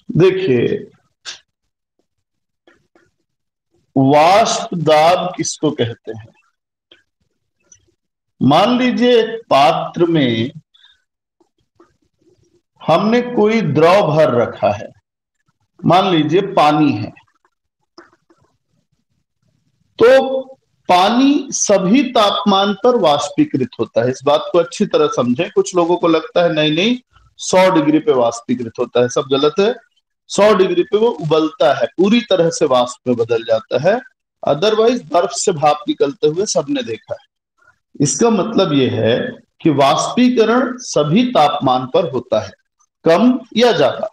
देखिए, वाष्प दाब किसको कहते हैं? मान लीजिए एक पात्र में हमने कोई द्रव भर रखा है, मान लीजिए पानी है। तो पानी सभी तापमान पर वाष्पीकृत होता है। इस बात को अच्छी तरह समझें। कुछ लोगों को लगता है नहीं नहीं, 100 डिग्री पे वाष्पीकृत होता है, सब गलत है। 100 डिग्री पे वो उबलता है, पूरी तरह से वाष्प में बदल जाता है। अदरवाइज बर्फ से भाप निकलते हुए सबने देखा है। इसका मतलब यह है कि वाष्पीकरण सभी तापमान पर होता है, कम या ज्यादा।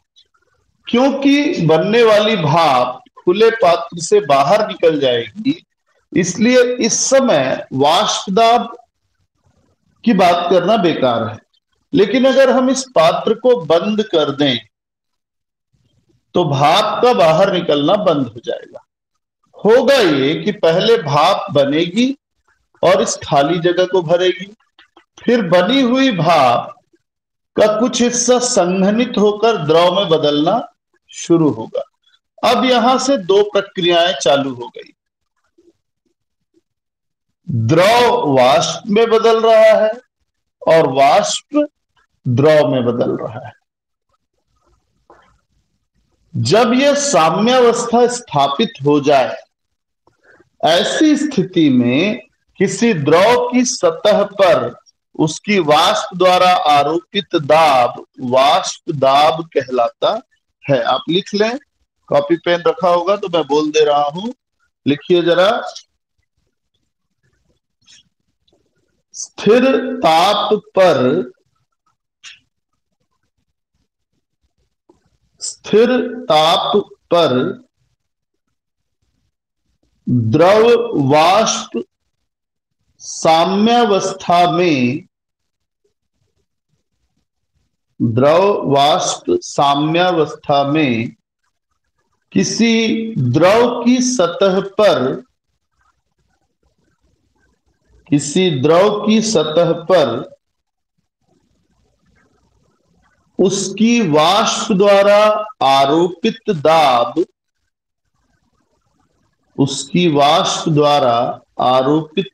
क्योंकि बनने वाली भाप खुले पात्र से बाहर निकल जाएगी, इसलिए इस समय वाष्प दाब की बात करना बेकार है। लेकिन अगर हम इस पात्र को बंद कर दें तो भाप का बाहर निकलना बंद हो जाएगा। होगा ये कि पहले भाप बनेगी और इस खाली जगह को भरेगी, फिर बनी हुई भाप का कुछ हिस्सा संघनित होकर द्रव में बदलना शुरू होगा। अब यहां से दो प्रक्रियाएं चालू हो गई। द्रव वाष्प में बदल रहा है और वाष्प द्रव में बदल रहा है। जब यह साम्यावस्था स्थापित हो जाए, ऐसी स्थिति में किसी द्रव की सतह पर उसकी वाष्प द्वारा आरोपित दाब वाष्प दाब कहलाता है। आप लिख लें, कॉपी पेन रखा होगा तो मैं बोल दे रहा हूं, लिखिए जरा। स्थिर ताप पर स्थिर ताप पर द्रव वाष्प साम्यावस्था में किसी द्रव की सतह पर उसकी वाष्प द्वारा आरोपित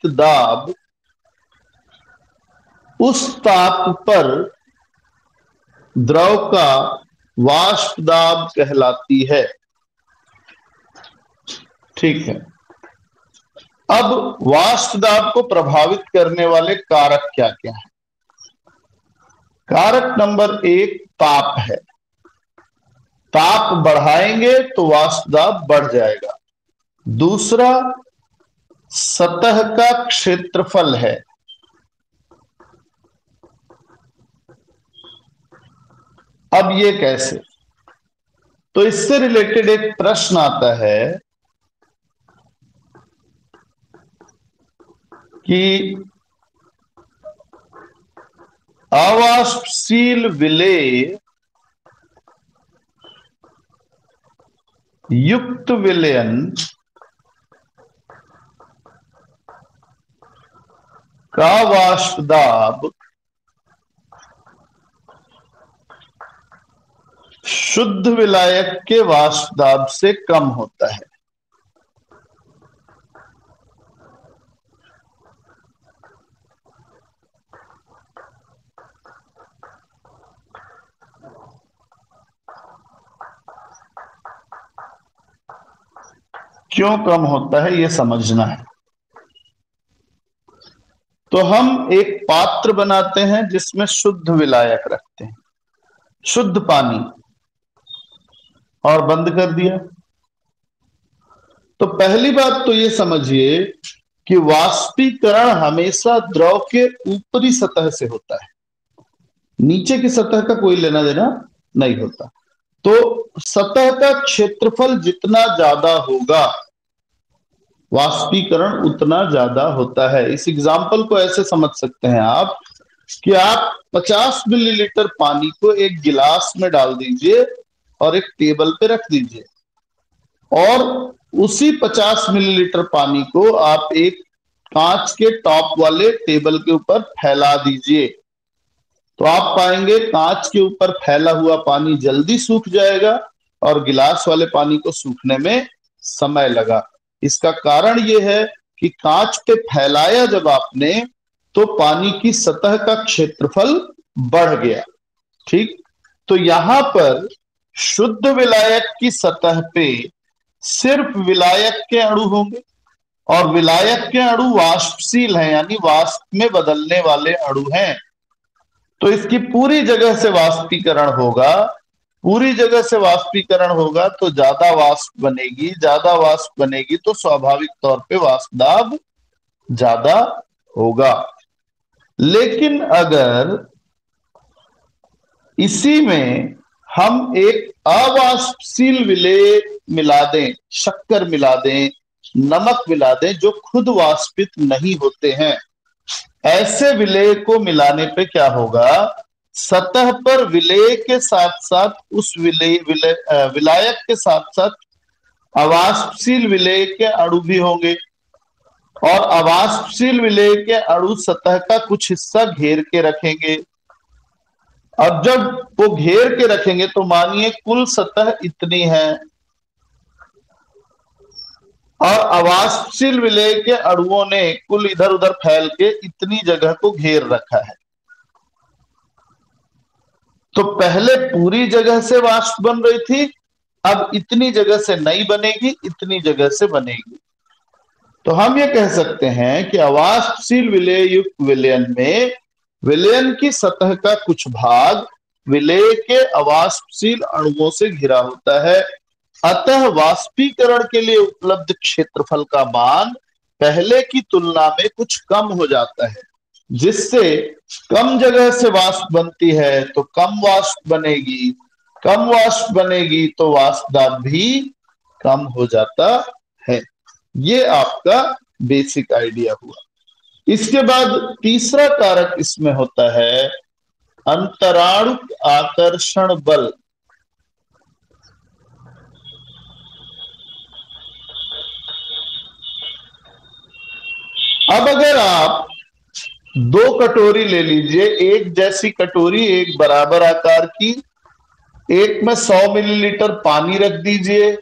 दाब उस ताप पर द्रव का वाष्प दाब कहलाती है। ठीक है। अब वाष्प दाब को प्रभावित करने वाले कारक क्या क्या हैं? कारक नंबर 1 ताप है। ताप बढ़ाएंगे तो वाष्प दाब बढ़ जाएगा। दूसरा सतह का क्षेत्रफल है। अब ये कैसे? तो इससे रिलेटेड एक प्रश्न आता है कि अवाष्पशील विलेय युक्त विलयन का वाष्प दाब शुद्ध विलायक के वाष्प दाब से कम होता है। क्यों कम होता है यह समझना है। तो हम एक पात्र बनाते हैं जिसमें शुद्ध विलायक रखते हैं, शुद्ध पानी, और बंद कर दिया। तो पहली बात तो ये समझिए कि वाष्पीकरण हमेशा द्रव के ऊपरी सतह से होता है, नीचे की सतह का कोई लेना देना नहीं होता। तो सतह का क्षेत्रफल जितना ज्यादा होगा वाष्पीकरण उतना ज्यादा होता है। इस एग्जाम्पल को ऐसे समझ सकते हैं आप कि आप 50 मिलीलीटर पानी को एक गिलास में डाल दीजिए और एक टेबल पे रख दीजिए, और उसी 50 मिलीलीटर पानी को आप एक कांच के टॉप वाले टेबल के ऊपर फैला दीजिए। तो आप पाएंगे कांच के ऊपर फैला हुआ पानी जल्दी सूख जाएगा और गिलास वाले पानी को सूखने में समय लगा। इसका कारण यह है कि कांच पे फैलाया जब आपने तो पानी की सतह का क्षेत्रफल बढ़ गया। ठीक, तो यहां पर शुद्ध विलायक की सतह पे सिर्फ विलायक के अणु होंगे और विलायक के अणु वाष्पशील हैं, यानी वाष्प में बदलने वाले अणु हैं। तो इसकी पूरी जगह से वाष्पीकरण होगा, पूरी जगह से वाष्पीकरण होगा तो ज्यादा वाष्प बनेगी, ज्यादा वाष्प बनेगी तो स्वाभाविक तौर पे वाष्प दाब ज्यादा होगा। लेकिन अगर इसी में हम एक अवाष्पशील विलेय मिला दें, शक्कर मिला दें, नमक मिला दें, जो खुद वाष्पित नहीं होते हैं, ऐसे विलेय को मिलाने पे क्या होगा, सतह पर विलेय के साथ साथ उस विलायक के साथ साथ अवाष्पशील विलेय के अणु भी होंगे और अवाष्पशील विलेय के अणु सतह का कुछ हिस्सा घेर के रखेंगे। अब जब वो घेर के रखेंगे तो मानिए कुल सतह इतनी है और अवाष्पशील विलेय के अणुओं ने कुल इधर उधर फैल के इतनी जगह को घेर रखा है। तो पहले पूरी जगह से वाष्प बन रही थी, अब इतनी जगह से नहीं बनेगी, इतनी जगह से बनेगी। तो हम ये कह सकते हैं कि अवाष्पशील विलेय युक्त विलयन में विलयन की सतह का कुछ भाग विलेय के अवाष्पशील अणुओं से घिरा होता है। अतः वाष्पीकरण के लिए उपलब्ध क्षेत्रफल का मान पहले की तुलना में कुछ कम हो जाता है, जिससे कम जगह से वाष्प बनती है तो कम वाष्प बनेगी, कम वाष्प बनेगी तो वाष्प दाब भी कम हो जाता है। ये आपका बेसिक आइडिया हुआ। इसके बाद तीसरा कारक इसमें होता है अंतराणुक आकर्षण बल। अब अगर आप दो कटोरी ले लीजिए, एक जैसी कटोरी, एक बराबर आकार की, एक में 100 मिलीलीटर पानी रख दीजिए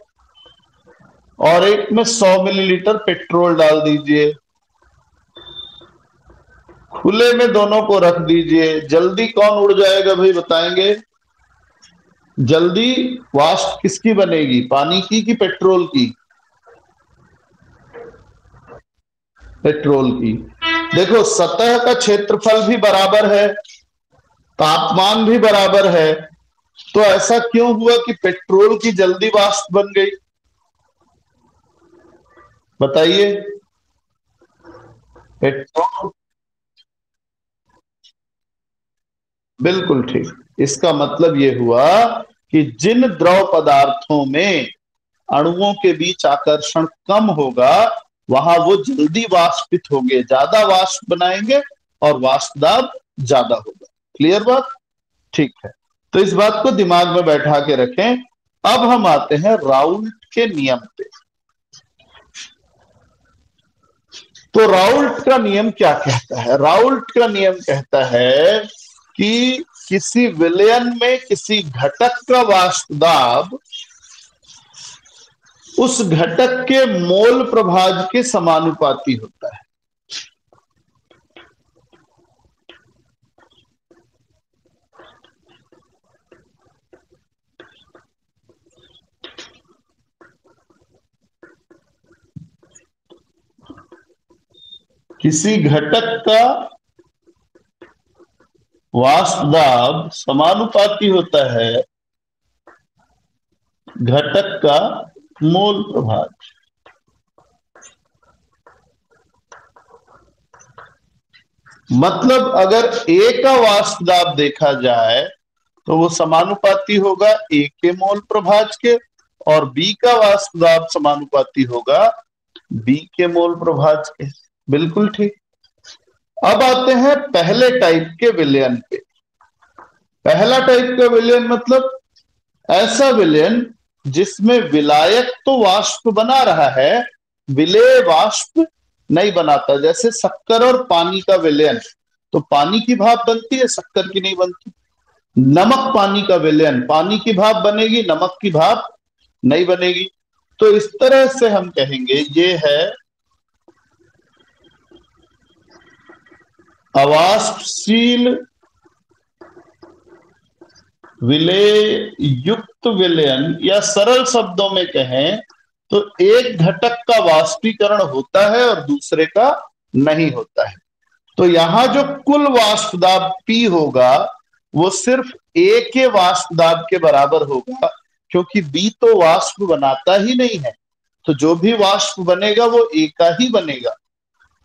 और एक में 100 मिलीलीटर पेट्रोल डाल दीजिए, खुले में दोनों को रख दीजिए। जल्दी कौन उड़ जाएगा भाई, बताएंगे? जल्दी वाष्प किसकी बनेगी, पानी की कि पेट्रोल की? पेट्रोल की। देखो सतह का क्षेत्रफल भी बराबर है, तापमान भी बराबर है, तो ऐसा क्यों हुआ कि पेट्रोल की जल्दी वाष्प बन गई, बताइए? पेट्रोल, बिल्कुल ठीक। इसका मतलब यह हुआ कि जिन द्रव पदार्थों में अणुओं के बीच आकर्षण कम होगा वहां वो जल्दी वाष्पित होंगे, ज्यादा वाष्प बनाएंगे और वाष्प दाब ज्यादा होगा। क्लियर बात? ठीक है, तो इस बात को दिमाग में बैठा के रखें। अब हम आते हैं राउल्ट के नियम पे। तो राउल्ट का नियम क्या कहता है? राउल्ट का नियम कहता है कि किसी विलयन में किसी घटक का वाष्प दाब उस घटक के मोल प्रभाज के समानुपाती होता है। किसी घटक का वाष्प दाब समानुपाती होता है घटक का मोल प्रभाज। मतलब अगर ए का वाष्प दाब देखा जाए तो वो समानुपाती होगा ए के मोल प्रभाज के, और बी का वाष्प दाब समानुपाती होगा बी के मोल प्रभाज के। बिल्कुल ठीक। अब आते हैं पहले टाइप के विलयन पे। पहला टाइप का विलयन मतलब ऐसा विलयन जिसमें विलायक तो वाष्प बना रहा है, विलेय वाष्प नहीं बनाता। जैसे शक्कर और पानी का विलयन, तो पानी की भाप बनती है, शक्कर की नहीं बनती। नमक पानी का विलयन, पानी की भाप बनेगी, नमक की भाप नहीं बनेगी। तो इस तरह से हम कहेंगे ये है अवाष्पशील विलेय युक्त विलयन, या सरल शब्दों में कहें तो एक घटक का वाष्पीकरण होता है और दूसरे का नहीं होता है। तो यहां जो कुल वाष्प दाब P होगा वो सिर्फ A के वाष्प दाब के बराबर होगा, क्योंकि B तो वाष्प बनाता ही नहीं है। तो जो भी वाष्प बनेगा वो A का ही बनेगा,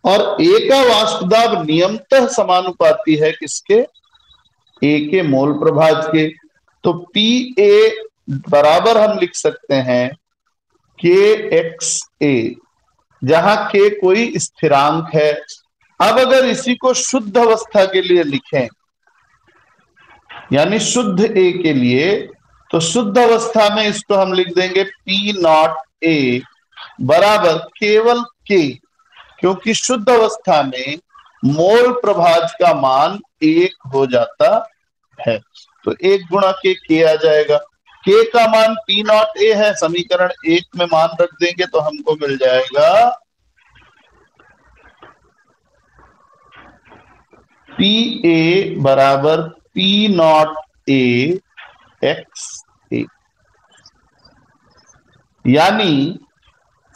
और A का वाष्प दाब नियमतः समानुपाती है किसके? A के मोल प्रभाज के। तो PA बराबर हम लिख सकते हैं KXA, जहां K कोई स्थिरांक है। अब अगर इसी को शुद्ध अवस्था के लिए लिखें, यानी शुद्ध A के लिए, तो शुद्ध अवस्था में इसको हम लिख देंगे P नॉट A बराबर केवल K, क्योंकि शुद्ध अवस्था में मोल प्रभाज का मान 1 हो जाता है। तो 1 गुणा के आ जाएगा। के का मान P नॉट A है, समीकरण 1 में मान रख देंगे तो हमको मिल जाएगा पी ए बराबर P नॉट A एक्स ए। यानी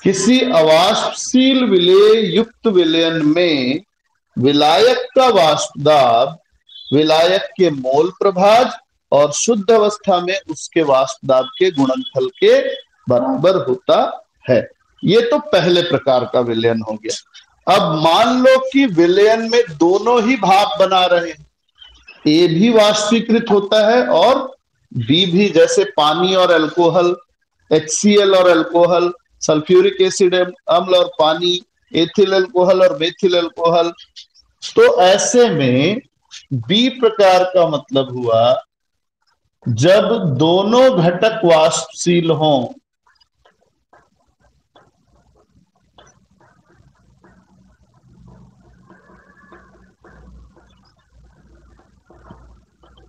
किसी अवाष्पशील विलेय युक्त विलयन में विलायक का वाष्प दाब विलायक के मोल प्रभाज और शुद्ध अवस्था में उसके वाष्प दाब के गुणनफल के बराबर होता है। ये तो पहले प्रकार का विलयन हो गया। अब मान लो कि विलयन में दोनों ही भाप बना रहे हैं, ए भी वाष्पीकृत होता है और बी भी, जैसे पानी और अल्कोहल, HCl और अल्कोहल, सल्फ्यूरिक एसिड अम्ल और पानी, एथिल अल्कोहल और मेथिल अल्कोहल। तो ऐसे में बी प्रकार का मतलब हुआ जब दोनों घटक वाष्पशील हों,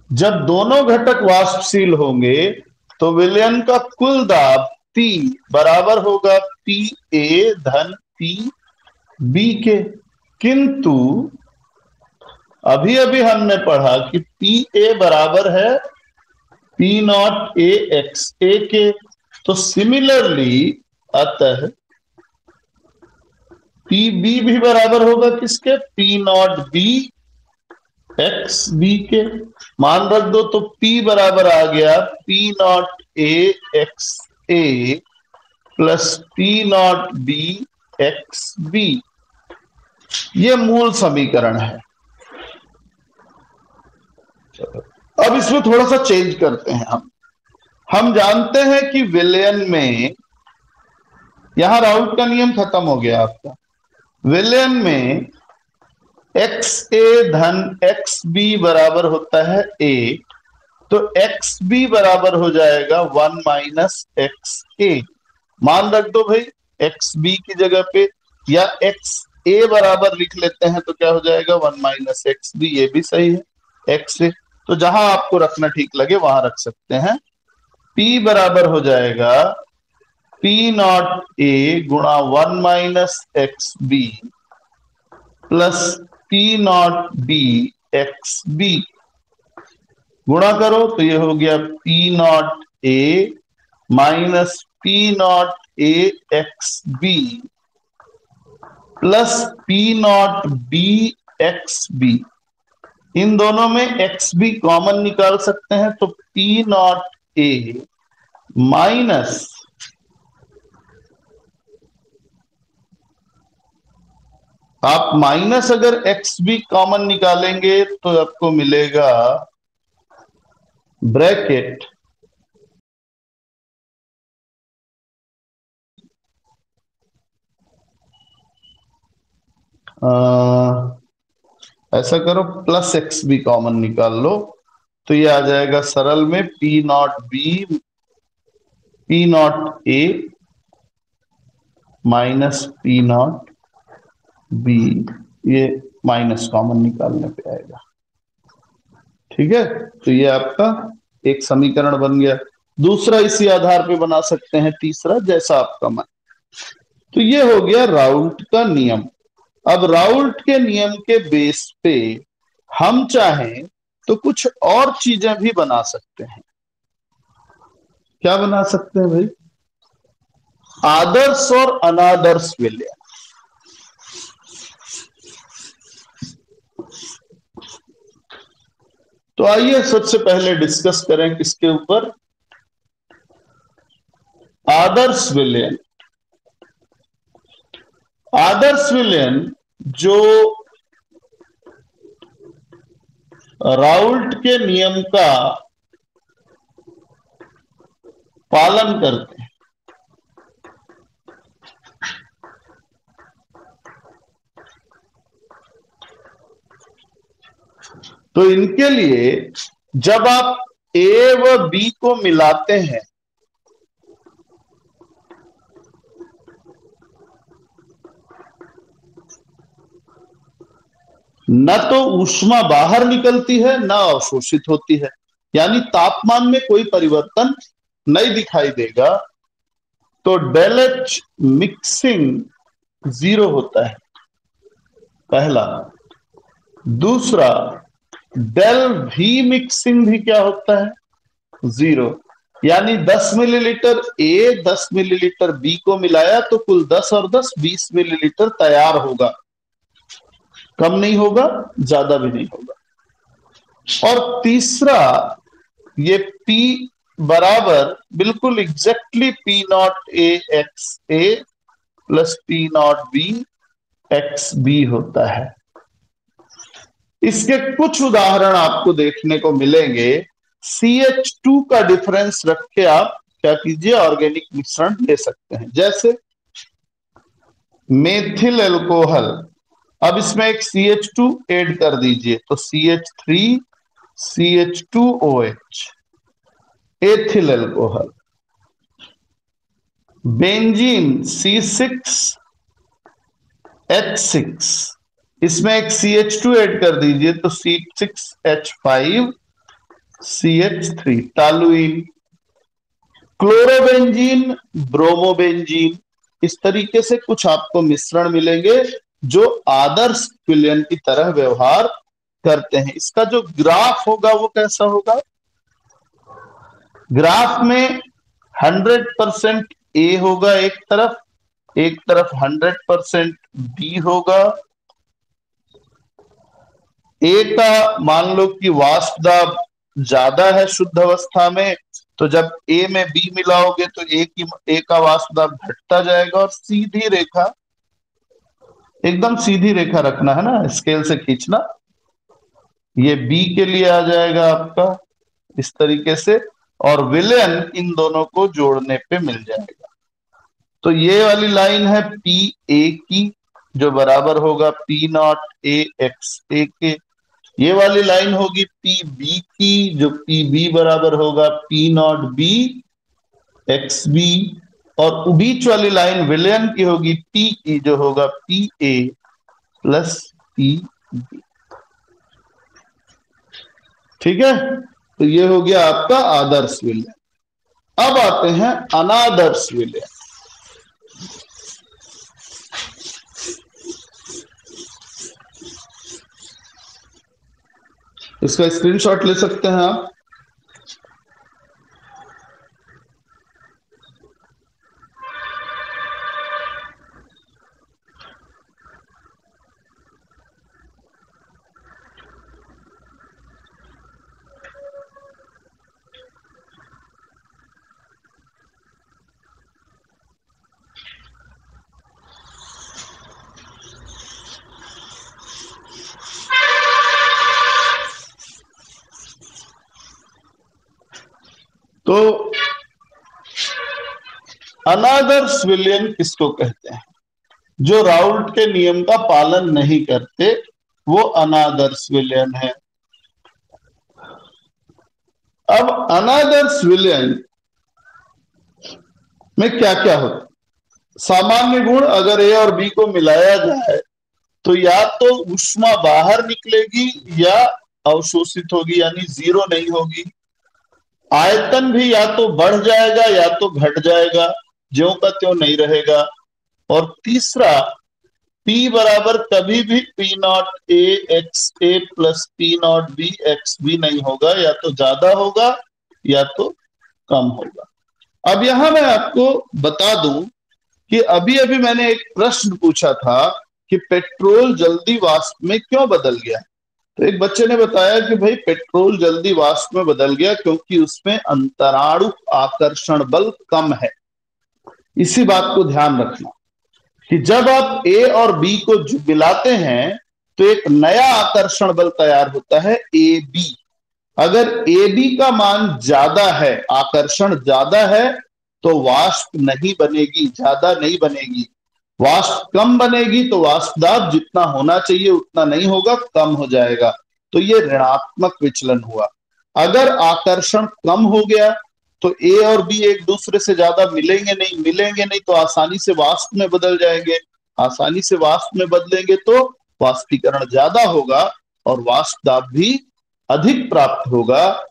जब दोनों घटक वाष्पशील होंगे तो विलयन का कुल दाब P बराबर होगा PA धन PB के। किंतु अभी अभी हमने पढ़ा कि PA बराबर है P नॉट A एक्स ए के। तो सिमिलरली अतः PB भी बराबर होगा किसके? P naught B x B के। मान रख दो तो P बराबर आ गया P naught A x A plus P naught B x B. ये मूल समीकरण है। अब इसमें थोड़ा सा चेंज करते हैं हम जानते हैं कि विलयन में, यहां राउल्ट का नियम खत्म हो गया आपका। विलयन में एक्स ए धन एक्स बी बराबर होता है ए, तो एक्स बी बराबर हो जाएगा 1 माइनस एक्स ए। मान रख दो भाई एक्स बी की जगह पे, या एक्स ए बराबर लिख लेते हैं तो क्या हो जाएगा 1 माइनस एक्स बी। ये भी सही है एक्स ए, तो जहां आपको रखना ठीक लगे वहां रख सकते हैं। P बराबर हो जाएगा P नॉट ए गुणा 1 minus X B plus P not B x B. गुणा करो तो ये हो गया P not A minus P not A X B plus P not B x B. इन दोनों में एक्स बी कॉमन निकाल सकते हैं, तो P नॉट ए माइनस आप माइनस अगर एक्स बी कॉमन निकालेंगे तो आपको मिलेगा ब्रैकेट ऐसा करो प्लस एक्स बी कॉमन निकाल लो, तो ये आ जाएगा सरल में P not be P not A minus P not be. ये माइनस कॉमन निकालने पे आएगा। ठीक है, तो ये आपका एक समीकरण बन गया। दूसरा इसी आधार पे बना सकते हैं, तीसरा जैसा आपका मन। तो ये हो गया राउल्ट का नियम। अब राउल्ट के नियम के बेस पे हम चाहें तो कुछ और चीजें भी बना सकते हैं। क्या बना सकते हैं भाई? आदर्श और अनादर्श विलयन। तो आइए सबसे पहले डिस्कस करें किसके ऊपर? आदर्श विलयन। आदर्श विलयन जो राउल्ट के नियम का पालन करते हैं। तो इनके लिए जब आप ए व बी को मिलाते हैं न तो ऊष्मा बाहर निकलती है न अवशोषित होती है, यानी तापमान में कोई परिवर्तन नहीं दिखाई देगा। तो डेल एच मिक्सिंग 0 होता है, पहला। दूसरा, डेल वी मिक्सिंग भी क्या होता है? 0। यानी 10 मिलीलीटर ए 10 मिलीलीटर बी को मिलाया तो कुल 10 और 10 20 मिलीलीटर तैयार होगा, कम नहीं होगा, ज्यादा भी नहीं होगा। और तीसरा, ये P बराबर बिल्कुल exactly P not A x A plus P not B x B होता है। इसके कुछ उदाहरण आपको देखने को मिलेंगे। CH2 का डिफरेंस रख के आप क्या कीजिए, ऑर्गेनिक मिश्रण ले सकते हैं। जैसे मेथिल एल्कोहल, अब इसमें एक CH2 ऐड कर दीजिए तो CH3 CH2OH, ethyl alcohol. Benzene C6H6, इसमें एक CH2 ऐड कर दीजिए तो C6H5CH3, टालुइन। क्लोरोबेंजीन ब्रोमोबेंजीन, इस तरीके से कुछ आपको मिश्रण मिलेंगे जो आदर्श विलयन की तरह व्यवहार करते हैं। इसका जो ग्राफ होगा वो कैसा होगा? ग्राफ में 100% ए होगा एक तरफ 100% बी होगा। ए का मान लो कि वाष्प दाब ज्यादा है शुद्ध अवस्था में, तो जब ए में बी मिलाओगे तो ए का वाष्प दाब घटता जाएगा। और सीधी रेखा, एकदम सीधी रेखा रखना है ना, स्केल से खींचना। ये बी के लिए आ जाएगा आपका इस तरीके से, और विलयन इन दोनों को जोड़ने पे मिल जाएगा। तो ये वाली लाइन है पी ए की, जो बराबर होगा P नॉट ए एक्स ए के। ये वाली लाइन होगी पी बी की, जो पी बी बराबर होगा P not B x B. और बीच वाली लाइन विलयन की होगी P की, जो होगा P ए प्लस P बी। ठीक है, तो ये हो गया आपका आदर्श विलयन। अब आते हैं अनादर्श विलयन। इसका स्क्रीनशॉट ले सकते हैं आप। तो अनादर्श विलयन किसको कहते हैं? जो राउल्ट के नियम का पालन नहीं करते वो अनादर्श विलयन है। अब अनादर्श विलयन में क्या क्या होता है? सामान्य गुण, अगर ए और बी को मिलाया जाए तो या तो ऊष्मा बाहर निकलेगी या अवशोषित होगी यानी जीरो नहीं होगी। आयतन भी या तो बढ़ जाएगा या तो घट जाएगा, ज्यों का त्यों नहीं रहेगा। और तीसरा, P बराबर कभी भी P not A x A plus P not B x B नहीं होगा, या तो ज्यादा होगा या तो कम होगा। अब यहां मैं आपको बता दूं कि अभी अभी मैंने एक प्रश्न पूछा था कि पेट्रोल जल्दी वाष्प में क्यों बदल गया। तो एक बच्चे ने बताया कि भाई पेट्रोल जल्दी वाष्प में बदल गया क्योंकि उसमें अंतराणु आकर्षण बल कम है। इसी बात को ध्यान रखना कि जब आप ए और बी को मिलाते हैं तो एक नया आकर्षण बल तैयार होता है, ए बी। अगर ए बी का मान ज्यादा है, आकर्षण ज्यादा है, तो वाष्प नहीं बनेगी, ज्यादा नहीं बनेगी। वाष्प कम बनेगी तो वाष्प दाब जितना होना चाहिए उतना नहीं होगा, कम हो जाएगा। तो ये ऋणात्मक विचलन हुआ। अगर आकर्षण कम हो गया तो ए और बी एक दूसरे से ज्यादा मिलेंगे नहीं तो आसानी से वाष्प में बदल जाएंगे। आसानी से वाष्प में बदलेंगे तो वाष्पीकरण ज्यादा होगा और वाष्प दाब भी अधिक प्राप्त होगा,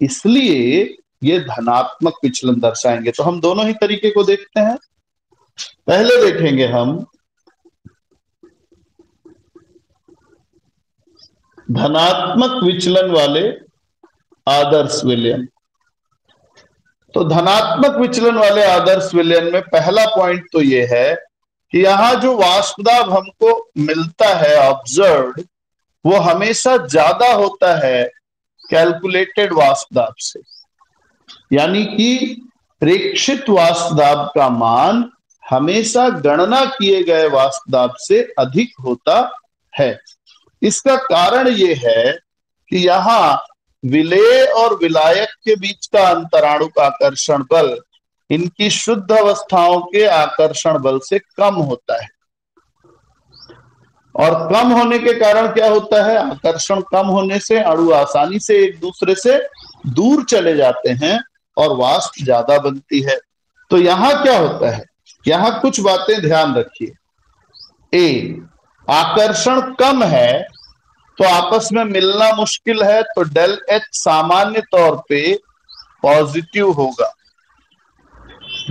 इसलिए ये धनात्मक विचलन दर्शाएंगे। तो हम दोनों ही तरीके को देखते हैं। पहले देखेंगे हम धनात्मक विचलन वाले आदर्श विलयन। तो धनात्मक विचलन वाले आदर्श विलयन में पहला पॉइंट तो यह है कि यहां जो वाष्प दाब हमको मिलता है ऑब्जर्व्ड, वो हमेशा ज्यादा होता है कैलकुलेटेड वाष्प दाब से। यानी कि प्रेक्षित वाष्प दाब का मान हमेशा गणना किए गए वाष्प दाब से अधिक होता है। इसका कारण यह है कि यहां विलेय और विलायक के बीच का अंतराणुक आकर्षण बल इनकी शुद्ध अवस्थाओं के आकर्षण बल से कम होता है। और कम होने के कारण क्या होता है, आकर्षण कम होने से अणु आसानी से एक दूसरे से दूर चले जाते हैं और वाष्प ज्यादा बनती है। तो यहां क्या होता है, यहां कुछ बातें ध्यान रखिए। ए, आकर्षण कम है तो आपस में मिलना मुश्किल है, तो डेल एच सामान्य तौर पे पॉजिटिव होगा।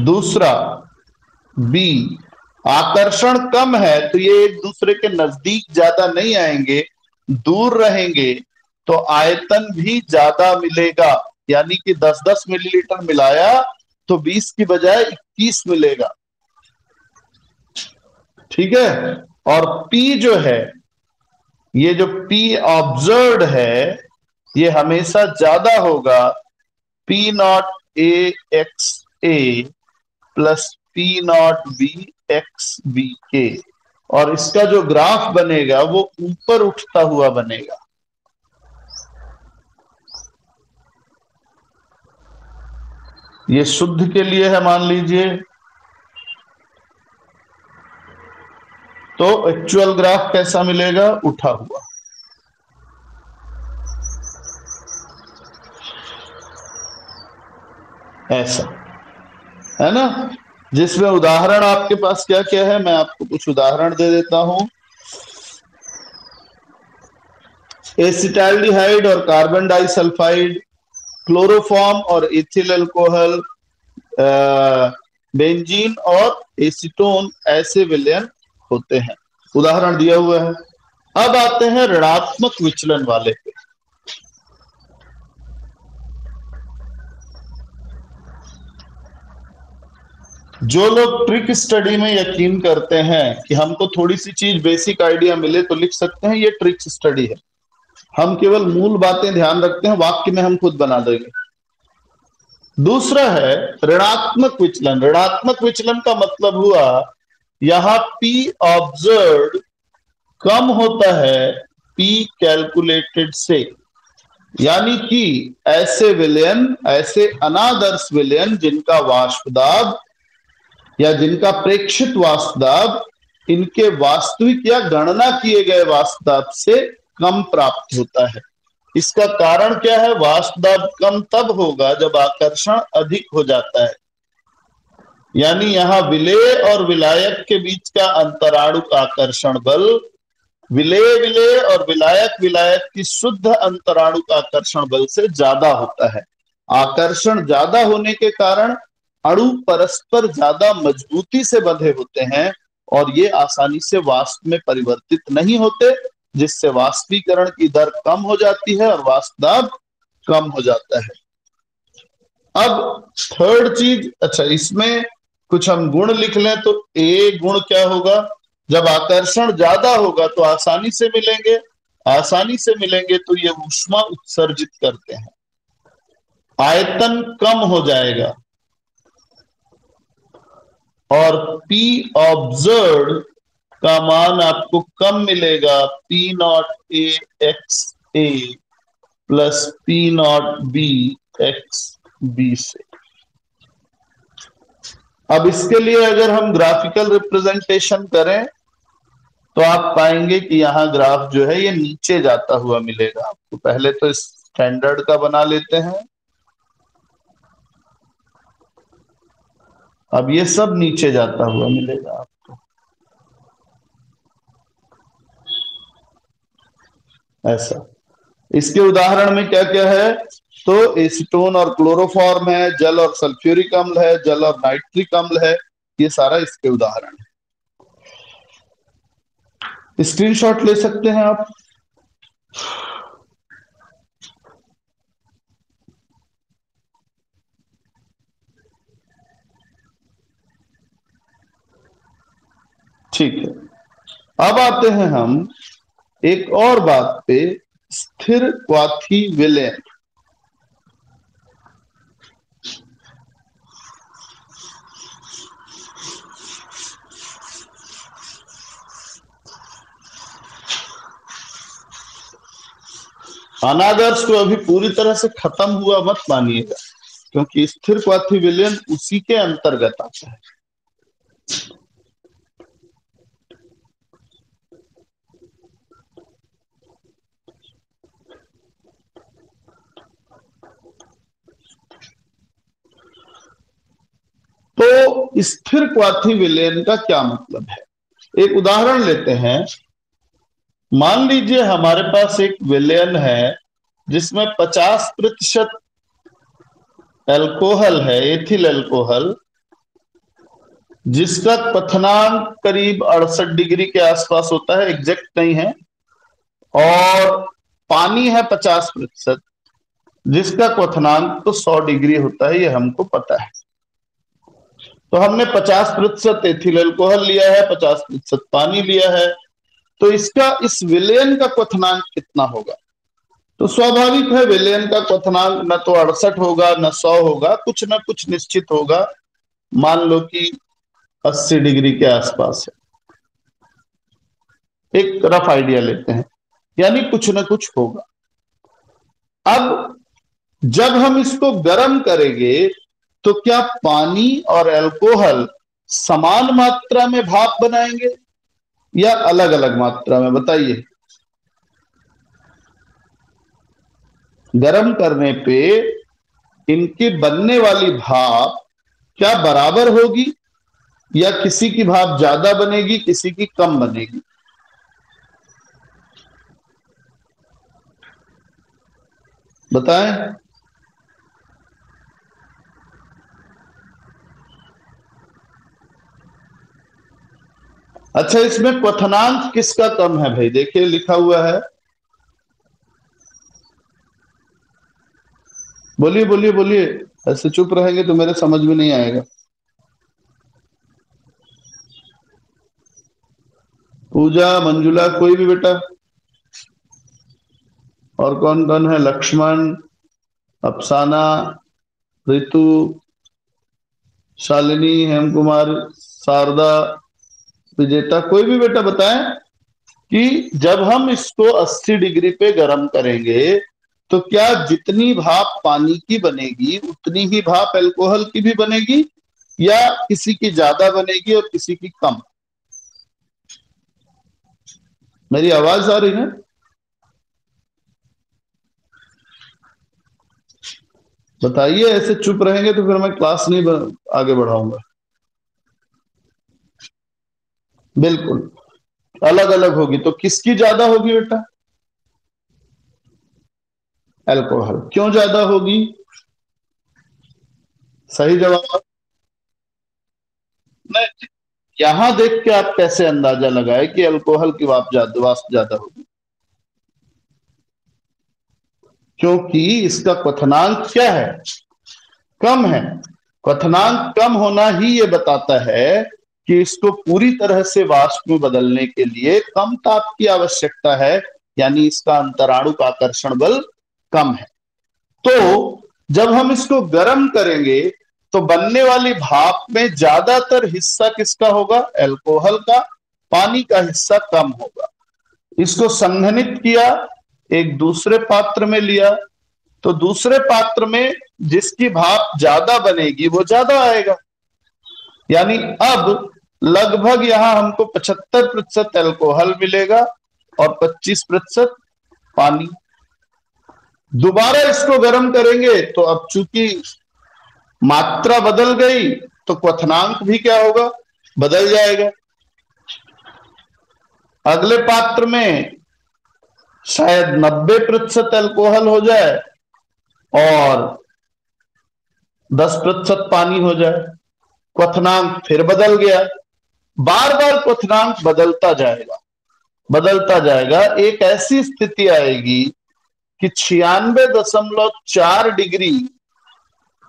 दूसरा, बी, आकर्षण कम है तो ये एक दूसरे के नजदीक ज्यादा नहीं आएंगे, दूर रहेंगे, तो आयतन भी ज्यादा मिलेगा। यानी कि 10-10 मिलीलीटर मिलाया तो 20 की बजाय 21 मिलेगा। ठीक है। और P जो है, ये जो P ऑब्जर्व्ड है, ये हमेशा ज्यादा होगा P not A x A plus P not B x B के। और इसका जो ग्राफ बनेगा वो ऊपर उठता हुआ बनेगा। ये शुद्ध के लिए है मान लीजिए, तो एक्चुअल ग्राफ कैसा मिलेगा, उठा हुआ। ऐसा है ना। जिसमें उदाहरण आपके पास क्या क्या है, मैं आपको कुछ उदाहरण दे देता हूं। एसिटाल्डिहाइड और कार्बन डाइसल्फाइड, क्लोरोफॉर्म और इथिल अल्कोहल, बेंजीन और एसीटोन, ऐसे विलयन होते हैं। उदाहरण दिया हुआ है। अब आते हैं ऋणात्मक विचलन वाले पे। जो लोग ट्रिक स्टडी में यकीन करते हैं कि हमको थोड़ी सी चीज बेसिक आइडिया मिले तो लिख सकते हैं, ये ट्रिक स्टडी है। हम केवल मूल बातें ध्यान रखते हैं, वाक्य में हम खुद बना देंगे। दूसरा है ऋणात्मक विचलन। ऋणात्मक विचलन का मतलब हुआ यहां P ऑब्जर्व्ड कम होता है P कैलकुलेटेड से। यानी कि ऐसे विलयन, ऐसे अनादर्श विलयन जिनका वाष्प दाब या जिनका प्रेक्षित वाष्प दाब इनके वास्तविक या गणना किए गए वाष्प दाब से कम प्राप्त होता है। इसका कारण क्या है, वाष्प दाब कम तब होगा जब आकर्षण अधिक हो जाता है। यानी यहां विलेय और विलायक के बीच का अंतराणुक आकर्षण बल विलेय विलेय और विलायक विलायक की शुद्ध अंतराणु का आकर्षण बल से ज्यादा होता है। आकर्षण ज्यादा होने के कारण अणु परस्पर ज्यादा मजबूती से बंधे होते हैं और ये आसानी से वाष्प में परिवर्तित नहीं होते, जिससे वाष्पीकरण की दर कम हो जाती है और वाष्प दाब कम हो जाता है। अब थर्ड चीज, अच्छा इसमें कुछ हम गुण लिख लें तो ए गुण क्या होगा, जब आकर्षण ज्यादा होगा तो आसानी से मिलेंगे, आसानी से मिलेंगे तो ये ऊष्मा उत्सर्जित करते हैं, आयतन कम हो जाएगा और P ऑब्जर्व का मान आपको कम मिलेगा, P not A x A plus P not B x B से। अब इसके लिए अगर हम ग्राफिकल रिप्रेजेंटेशन करें तो आप पाएंगे कि यहां ग्राफ जो है ये नीचे जाता हुआ मिलेगा आपको। पहले तो स्टैंडर्ड का बना लेते हैं, अब ये सब नीचे जाता हुआ मिलेगा आपको ऐसा। इसके उदाहरण में क्या क्या है, तो एसीटोन और क्लोरोफॉर्म है, जल और सल्फ्यूरिक अम्ल है, जल और नाइट्रिक अम्ल है, ये सारा इसके उदाहरण है। स्क्रीनशॉट ले सकते हैं आप। ठीक है, अब आते हैं हम एक और बात पे, स्थिर क्वाथी विलयन। अनादर्श को अभी पूरी तरह से खत्म हुआ मत मानिएगा, क्योंकि स्थिर क्वाथी विलयन उसी के अंतर्गत आता है। तो स्थिर क्वाथी विलयन का क्या मतलब है, एक उदाहरण लेते हैं। मान लीजिए हमारे पास एक विलयन है जिसमें 50% अल्कोहल है, एथिल अल्कोहल, जिसका क्वथनांक करीब 68 डिग्री के आसपास होता है, एग्जैक्ट नहीं है, और पानी है 50%, जिसका क्वथनांक तो 100 डिग्री होता है, ये हमको पता है। तो हमने 50% एथिल अल्कोहल लिया है, 50% पानी लिया है, तो इसका इस विलयन का क्वथनांक कितना होगा। तो स्वाभाविक है विलयन का क्वथनांक न तो 68 होगा न 100 होगा, कुछ न कुछ निश्चित होगा, मान लो कि 80 डिग्री के आसपास है, एक रफ आइडिया लेते हैं, यानी कुछ न कुछ होगा। अब जब हम इसको गर्म करेंगे तो क्या पानी और अल्कोहल समान मात्रा में भाप बनाएंगे या अलग अलग मात्रा में, बताइए। गर्म करने पे इनकी बनने वाली भाप क्या बराबर होगी या किसी की भाप ज्यादा बनेगी किसी की कम बनेगी, बताएं। अच्छा, इसमें क्वथनांक किसका कम है भाई, देखिए लिखा हुआ है, बोलिए बोलिए बोलिए, ऐसे चुप रहेंगे तो मेरे समझ में नहीं आएगा। पूजा, मंजुला, कोई भी बेटा, और कौन कौन है, लक्ष्मण, अफसाना, ऋतु, शालिनी, हेम कुमार, शारदा, विजेता, कोई भी बेटा बताएं कि जब हम इसको 80 डिग्री पे गर्म करेंगे तो क्या जितनी भाप पानी की बनेगी उतनी ही भाप अल्कोहल की भी बनेगी या किसी की ज्यादा बनेगी और किसी की कम। मेरी आवाज आ रही है? बताइए, ऐसे चुप रहेंगे तो फिर मैं क्लास नहीं आगे बढ़ाऊंगा। बिल्कुल, अलग अलग होगी, तो किसकी ज्यादा होगी बेटा? अल्कोहल। क्यों ज्यादा होगी? सही जवाब। नहीं, यहां देख के आप कैसे अंदाजा लगाए कि अल्कोहल की वाष्प ज्यादा होगी? क्योंकि इसका क्वथनांक क्या है? कम है। क्वथनांक कम होना ही ये बताता है कि इसको पूरी तरह से वाष्प में बदलने के लिए कम ताप की आवश्यकता है, यानी इसका अंतराणुक आकर्षण बल कम है। तो जब हम इसको गर्म करेंगे तो बनने वाली भाप में ज्यादातर हिस्सा किसका होगा? अल्कोहल का। पानी का हिस्सा कम होगा। इसको संघनित किया, एक दूसरे पात्र में लिया, तो दूसरे पात्र में जिसकी भाप ज्यादा बनेगी वो ज्यादा आएगा। यानी अब लगभग यहां हमको 75% अल्कोहल मिलेगा और 25% पानी। दोबारा इसको गर्म करेंगे तो अब चूंकि मात्रा बदल गई तो क्वथनांक भी क्या होगा? बदल जाएगा। अगले पात्र में शायद 90% अल्कोहल हो जाए और 10% पानी हो जाए। क्वथनांक फिर बदल गया। बार बार क्वथनांक बदलता जाएगा, बदलता जाएगा। एक ऐसी स्थिति आएगी कि 96.4 डिग्री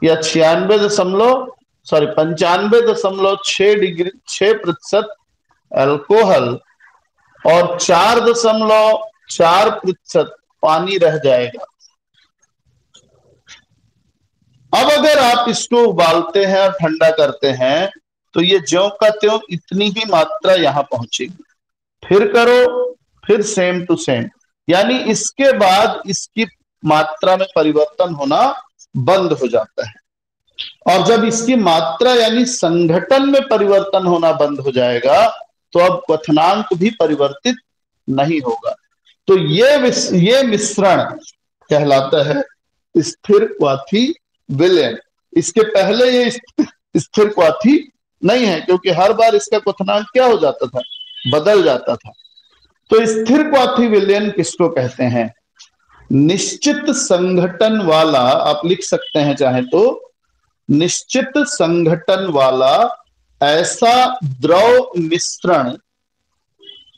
या 95.6 डिग्री 6% अल्कोहल और 4.4% पानी रह जाएगा। अब अगर आप इसको उबालते हैं और ठंडा करते हैं तो ये ज्यों का त्यों इतनी ही मात्रा यहां पहुंचेगी। फिर करो, फिर सेम टू सेम, यानी इसके बाद इसकी मात्रा में परिवर्तन होना बंद हो जाता है। और जब इसकी मात्रा यानी संघटन में परिवर्तन होना बंद हो जाएगा तो अब क्वथनांक भी परिवर्तित नहीं होगा। तो ये मिश्रण कहलाता है स्थिर क्वाथी विलयन। इसके पहले ये स्थिर क्वाथी नहीं है, क्योंकि हर बार इसका क्वथनांक क्या हो जाता था? बदल जाता था। तो स्थिर क्वाथी विलयन किसको कहते हैं? निश्चित संघटन वाला, आप लिख सकते हैं चाहे तो, निश्चित संघटन वाला ऐसा द्रव मिश्रण,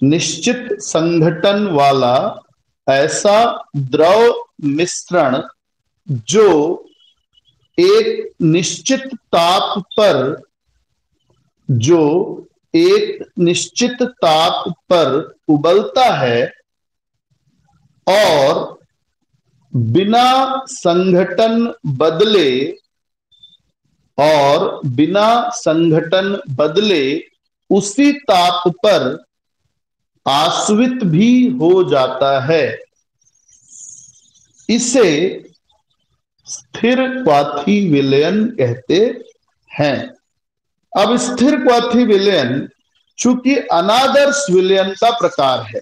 निश्चित संघटन वाला ऐसा द्रव मिश्रण जो एक निश्चित ताप पर, जो एक निश्चित ताप पर उबलता है और बिना संघटन बदले, और बिना संघटन बदले उसी ताप पर आश्वित भी हो जाता है, इसे स्थिर क्वाथी विलयन कहते हैं। अब स्थिर क्वाथी विलयन चूंकि अनादर्श विलयन का प्रकार है,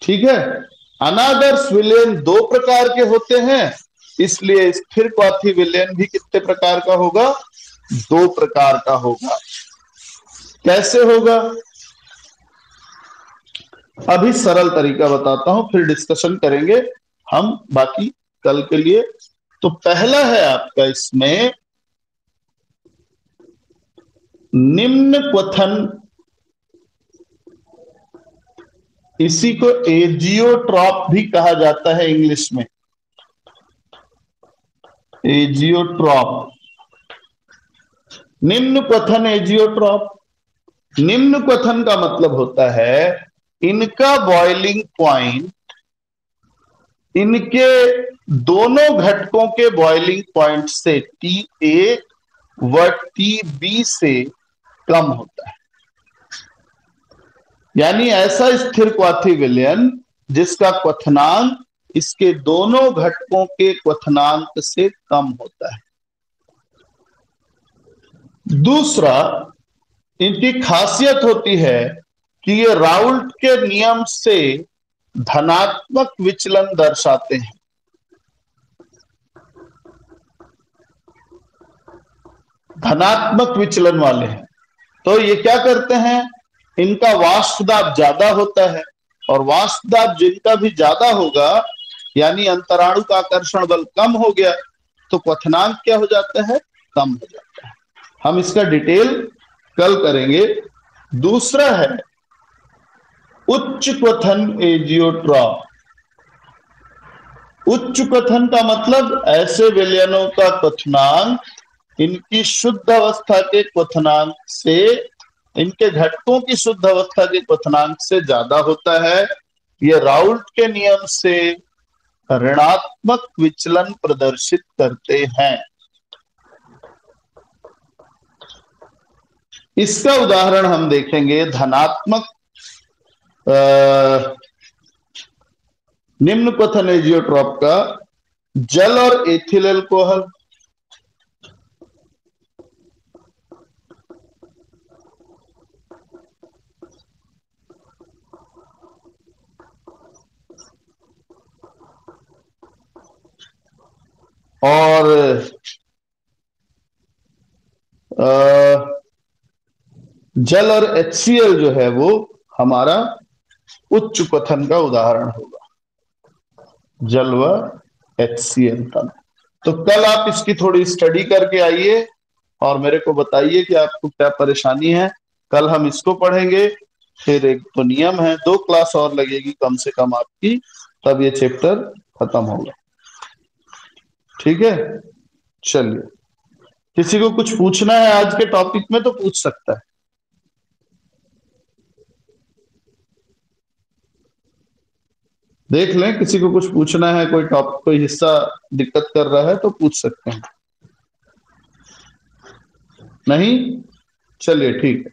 ठीक है। अनादर्श विलयन दो प्रकार के होते हैं, इसलिए स्थिर क्वाथी विलयन भी कितने प्रकार का होगा? दो प्रकार का होगा। कैसे होगा? अभी सरल तरीका बताता हूं, फिर डिस्कशन करेंगे हम बाकी कल के लिए। तो पहला है आपका इसमें निम्न क्वथन, इसी को एजियोट्रॉप भी कहा जाता है इंग्लिश में, एजियोट्रॉप। निम्न क्वथन, एजियोट्रॉप। निम्न क्वथन का मतलब होता है इनका बॉइलिंग पॉइंट, इनके दोनों घटकों के बॉइलिंग पॉइंट से TA व TB से कम होता है। यानी ऐसा स्थिर क्वाथी विलयन जिसका क्वथनांक इसके दोनों घटकों के क्वथनांक से कम होता है। दूसरा, इनकी खासियत होती है कि ये राउल्ट के नियम से धनात्मक विचलन दर्शाते हैं। धनात्मक विचलन वाले हैं। तो ये क्या करते हैं? इनका वाष्प दाब ज्यादा होता है, और वाष्प दाब जिनका भी ज्यादा होगा, यानी अंतराणु का आकर्षण बल कम हो गया, तो क्वथनांक क्या हो जाता है, कम हो जाता है। हम इसका डिटेल कल करेंगे। दूसरा है उच्च क्वथन एजियोट्रॉप। उच्च क्वथन का मतलब ऐसे विलयनों का क्वथनांक इनकी शुद्ध अवस्था के क्वथनांक से, इनके घटकों की शुद्ध अवस्था के क्वथनांक से ज्यादा होता है। ये राउल्ट के नियम से ऋणात्मक विचलन प्रदर्शित करते हैं। इसका उदाहरण हम देखेंगे धनात्मक निम्न क्वथन एजियोट्रॉप का, जल और एथिल अल्कोहल। और जल और HCl जो है वो हमारा उच्च क्वथन का उदाहरण होगा, जल व HCl तन। तो कल आप इसकी थोड़ी स्टडी करके आइए और मेरे को बताइए कि आपको क्या परेशानी है। कल हम इसको पढ़ेंगे, फिर एक तो नियम है, 2 क्लास और लगेगी कम से कम आपकी, तब ये चैप्टर खत्म होगा। ठीक है, चलिए, किसी को कुछ पूछना है आज के टॉपिक में तो पूछ सकता है। देख लें, किसी को कुछ पूछना है, कोई टॉपिक, कोई हिस्सा दिक्कत कर रहा है तो पूछ सकते हैं। नहीं, चलिए ठीक है।